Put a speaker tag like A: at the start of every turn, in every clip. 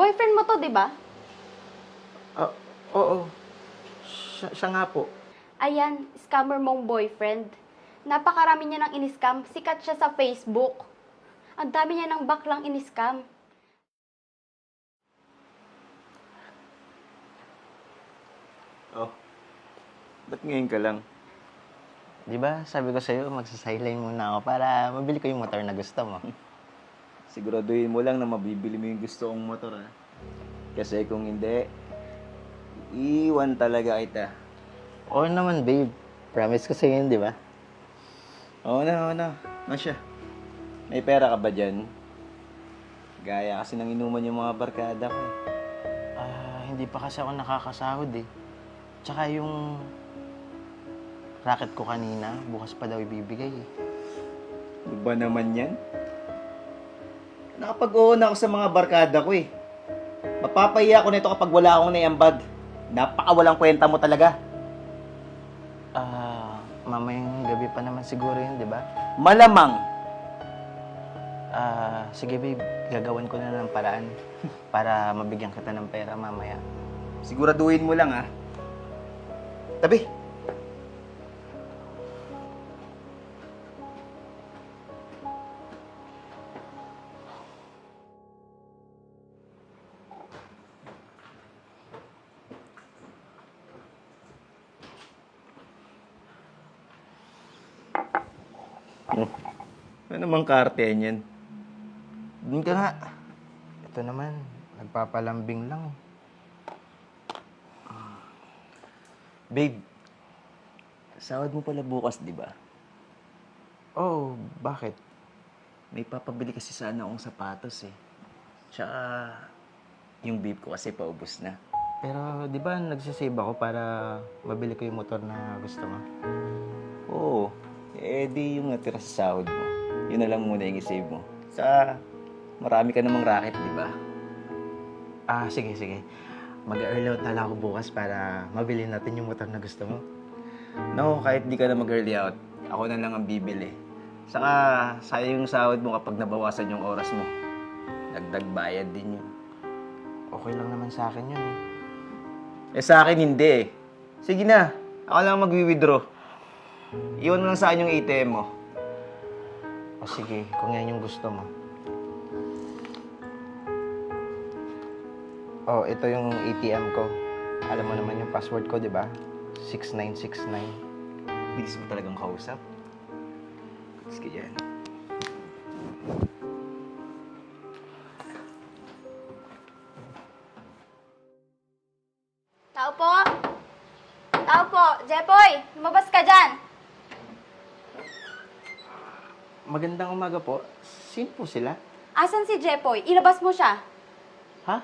A: Boyfriend mo to, di ba?
B: Ah, oo. Siya nga po.
A: Ayan, scammer mong boyfriend. Napakarami niya ng in-scam. Sikat siya sa Facebook. Ang dami niya ng baklang in-scam.
C: Oh, ba't ngayon ka lang?
B: Di ba, sabi ko sa'yo, magsa-sideline muna ako para mabili ko yung motor na gusto mo.
C: Siguraduhin mo lang na mabibili mo yung gusto kong motor, ha? Kasi kung hindi, iiwan talaga kita.
B: Oo naman, babe. Promise ko sa'yo yun, di ba?
C: Oo na. Masya, may pera ka ba dyan? Gaya kasi nang inuman yung mga barkada ko, eh.
B: Hindi pa kasi ako nakakasahod eh. Tsaka yung racket ko kanina, bukas pa daw ibibigay eh.
C: Ano ba naman yan? Nakapag-oo na ako sa mga barkada ko, eh. Mapapahiya ako nito kapag wala akong naiambag. Napakawalang kwenta mo talaga.
B: Mamayang gabi pa naman siguro yun, di ba?
C: Malamang.
B: Sige babe, gagawan ko na ng paraan para mabigyan kita ng pera mamaya.
C: Siguraduhin mo lang, ha? Tabi. Ano namang karte yan?
B: Doon ka nga. Ito naman, nagpapalambing lang eh.
C: Babe, sahod mo pala bukas, di ba?
B: Oh, bakit?
C: May papabili kasi sana akong sapatos, eh. Tsaka, yung beef ko kasi paubos na.
B: Pero di ba nagsisave ako para mabili ko yung motor na gusto mo?
C: Oo, eh di yung natira sa sahod mo. Yun na lang muna yung isave mo. Sa marami ka namang racket, di ba?
B: Sige. Mag-early out na lang ako bukas para mabili natin yung motor na gusto mo.
C: No, kahit di ka na mag-early out, ako na lang ang bibili. Saka, sayang yung sahod mo kapag nabawasan yung oras mo. Dagdag bayad din yun.
B: Okay lang naman sa akin yun eh.
C: Eh sa akin hindi, eh. Sige na, ako lang magwi-withdraw. Iwan mo lang sa akin yung ATM mo.
B: O sige, kung yan yung gusto mo. Oh, ito yung ATM ko. Alam mo naman yung password ko, di ba? 6969.
C: Bilis mo talagang kausap. Sige yan.
A: Tao po! Tao po! Jepoy! Lumabas ka dyan!
B: Magandang umaga po. Sino po sila?
A: Asan si Jepoy? Ilabas mo siya.
B: Ha?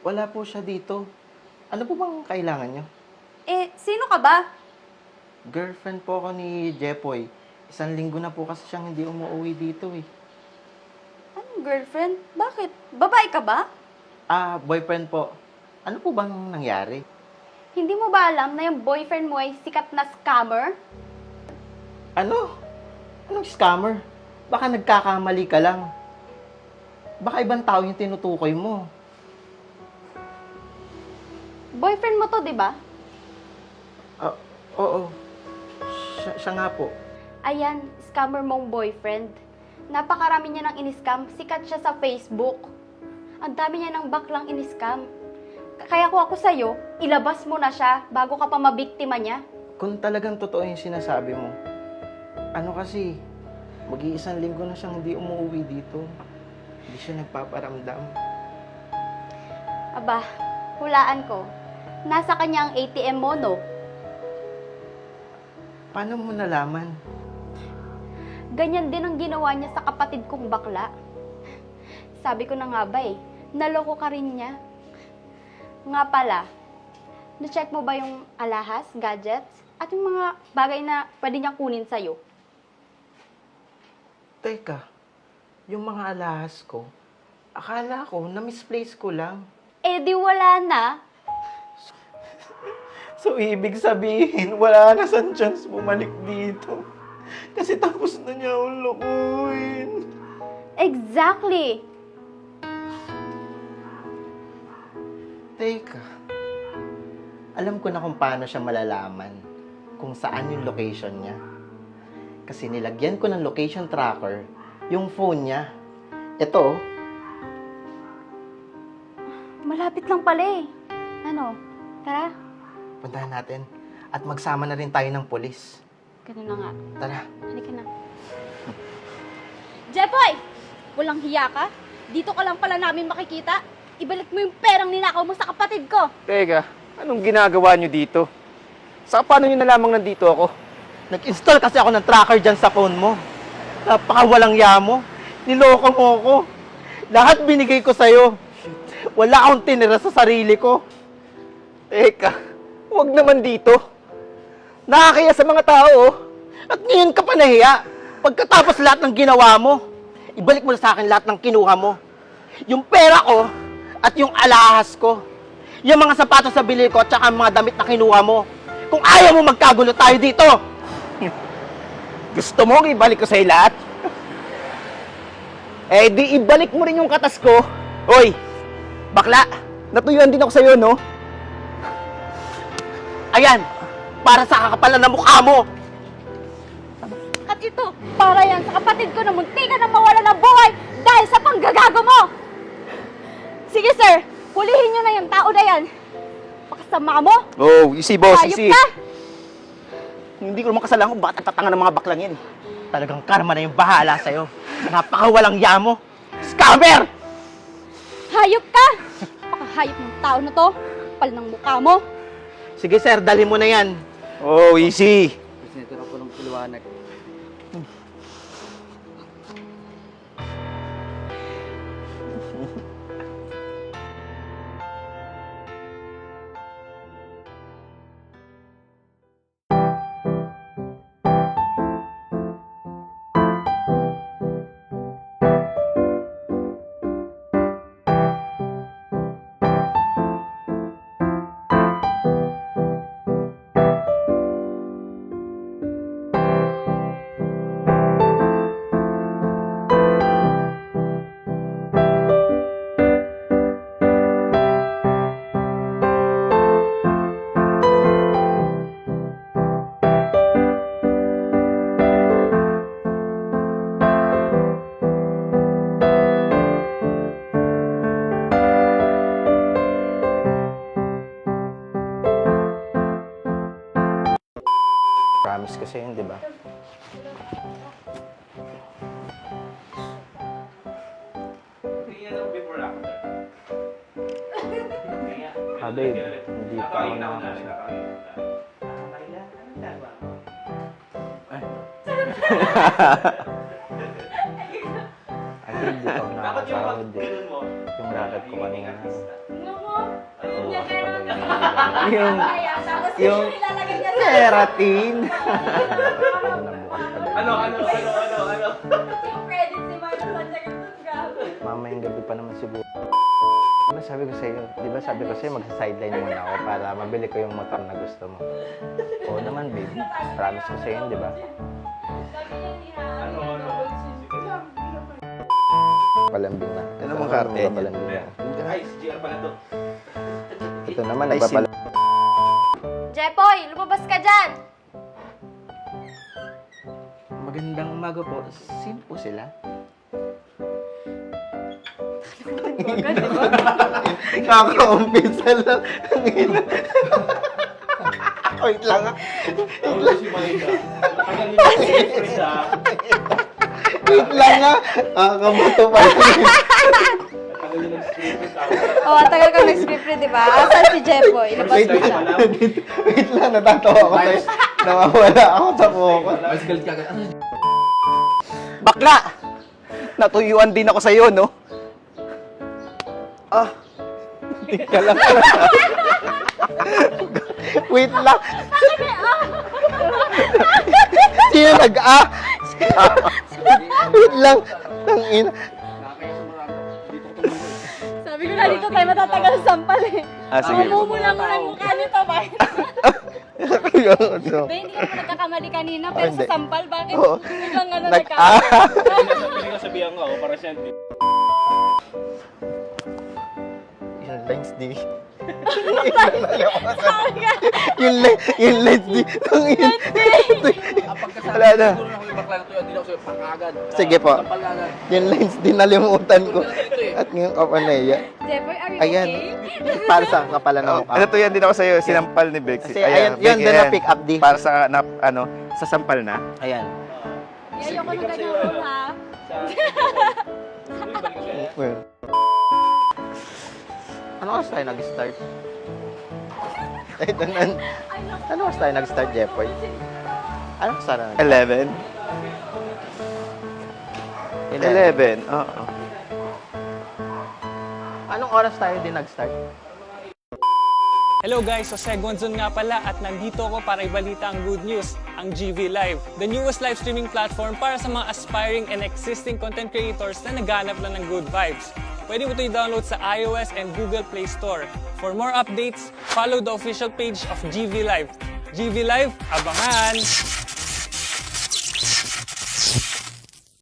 B: Wala po siya dito. Ano po bang kailangan nyo?
A: Sino ka ba?
B: Girlfriend po ako ni Jepoy. 1 linggo na po kasi siyang hindi umuwi dito eh.
A: Anong girlfriend? Bakit? Babae ka ba?
B: Boyfriend po. Ano po bang nangyari?
A: Hindi mo ba alam na yung boyfriend mo ay sikat na scammer?
B: Ano? Anong scammer? Baka nagkakamali ka lang. Baka ibang tao yung tinutukoy mo.
A: Boyfriend mo to, di ba?
B: Oo. Siya nga po.
A: Ayan, scammer mong boyfriend. Napakarami niya ng in-scam. Sikat siya sa Facebook. Ang dami niya ng baklang in-scam. Kaya kung ako sa'yo, ilabas mo na siya bago ka pa mabiktima niya.
B: Kung talagang totoo yung sinasabi mo, ano kasi, mag-1 linggo na siyang hindi umuwi dito. Hindi siya nagpaparamdam.
A: Aba, hulaan ko. Nasa kanya ang ATM mo, no?
B: Paano mo nalaman?
A: Ganyan din ang ginawa niya sa kapatid kong bakla. Sabi ko na nga ba naloko ka rin niya. Nga pala, na-check mo ba yung alahas, gadgets, at yung mga bagay na pwede niyang kunin sa'yo?
B: Teka, yung mga alahas ko, akala ko na-misplace ko lang.
A: Di wala na.
B: So, ibig sabihin, wala na siyang chance bumalik dito. Kasi tapos na niya akong lokohin.
A: Exactly.
B: Teka. Alam ko na kung paano siya malalaman kung saan yung location niya. Kasi nilagyan ko ng location tracker yung phone niya. Ito, oh.
A: Malapit lang pala eh. Ano? Tara.
B: Puntahan natin. At magsama na rin tayo ng polis.
A: Ganun na nga.
B: Tara.
A: Halika na. Jepoy! Walang hiya ka? Dito ka lang pala namin makikita. Ibalik mo yung perang ninakaw mo sa kapatid ko.
D: Teka, anong ginagawa nyo dito? Saka paano nyo nalamang nandito ako?
B: Nag-install kasi ako ng tracker dyan sa phone mo. Napakawalang yamo. Niloko mo ako. Lahat binigay ko sa'yo. Wala akong tinira sa sarili ko.
D: Teka, huwag naman dito. Nakakaya sa mga tao, oh.
B: At ngayon ka pa nahiya. Pagkatapos lahat ng ginawa mo, ibalik mo na sa akin lahat ng kinuha mo. Yung pera ko at yung alahas ko. Yung mga sapatos sa bili ko at saka mga damit na kinuha mo. Kung ayaw mo magkagulo tayo dito.
D: Gusto mo ibalik ko sa'yo lahat? Eh di ibalik mo rin yung katas ko. Hoy, bakla, natuyuan din ako sa'yo, no?
B: Ayan, para sa kakapalan ng mukha mo.
A: At ito, para yan sa kapatid ko na munti ka na mawala ng buhay dahil sa panggagago mo! Sige sir, pulihin nyo na yung tao na yan. Pakasama mo?
D: Oh, easy boss,
A: Hayop
D: easy.
A: ka!
D: Hindi ko naman kasalanan kung bakit ang tatanga ng mga baklang yan.
B: Talagang karma na yung bahala sa'yo. Napakawalang yamo. Scammer!
A: Hayop ka! Pakahayop ng tao na to. Pal ng mukha mo.
B: Sige sir, dali mo na yan.
D: Oh, easy.
B: Promise ko sa'yo, di ba? Babe, hindi pa ako nakakasya. Ay, hindi pa ako nakakasahod eh. Yung racket ko kanina. Yung keratin.
C: Ano?
A: Yung credit si Marlon Santiago.
B: Mamayang gabi pa naman siguro. Diba sabi ko sa'yo, magsa-sideline muna ako para mabili ko yung motor na gusto mo. Oo naman, babe. Promise ko sa'yo, di ba? Palambing na.
D: Ano mong karte yan?
B: Palambing na.
C: Ay, si GR pala to.
B: Ito naman,
D: Ay,
B: nagpapalambing.
A: Jepoy, lumabas ka dyan!
B: Magandang umaga po. Sino po sila? Kaka-umpisa lang. Wait lang ah. Wait lang ah. Kakabato pa rin.
A: Oo, tagal ka nag-script rin, di ba? Asan si Jepoy? Labas
B: Wait
A: mo siya.
B: lang. Wait lang, natatawa ako sa'yo. Nawawala ako sa focus.
D: Bakla! Natuyuan din ako sa'yo, no?
B: Ah. Tika lang. Wait lang. Sino nag-ah? Wait lang. Tangina.
A: Sabi ko na dito tayo matatagal sa sampal eh.
D: Ah, sige.
A: Mamumula mo ng mukha nito ba?
B: Ano?
A: Ba, hindi ka naman nagkakamali kanina,
B: Ah,
A: pero
B: hindi.
A: sa sampal, bakit?
B: Oo.
A: Biglang ano
B: Nag-ah.
C: Hindi ko sabihan ko, para siya.
B: Yung lines di. yung lens di. Wala na. Sige po. Yung lens din nalimutan ko. At ngayon ka pa nahiya.
A: Jeboy, are you
B: Ayan.
A: okay?
B: Para sa kapalan ng mukha.
D: Ano to yan din ako sa'yo, sinampal ni Bex.
B: Kasi ayan, yun din na pick up di.
D: Para sa, sa sampal na.
B: Ayan.
A: Ayoko na ganyan, ha?
B: Well. Ano oras tayo nag-start? Ano oras tayo nag-start, Jeffoy? Ano oras tayo nag-start?
D: 11. Oo.
B: Anong oras tayo din nag-start?
E: Hello guys, Jose Gonzon nga pala at nandito ako para ibalita ang good news, ang GV Live, the newest live streaming platform para sa mga aspiring and existing content creators na naghanap lang ng good vibes. Pwede mo ito i-download sa iOS and Google Play Store. For more updates, follow the official page of GV Live. GV Live, abangan!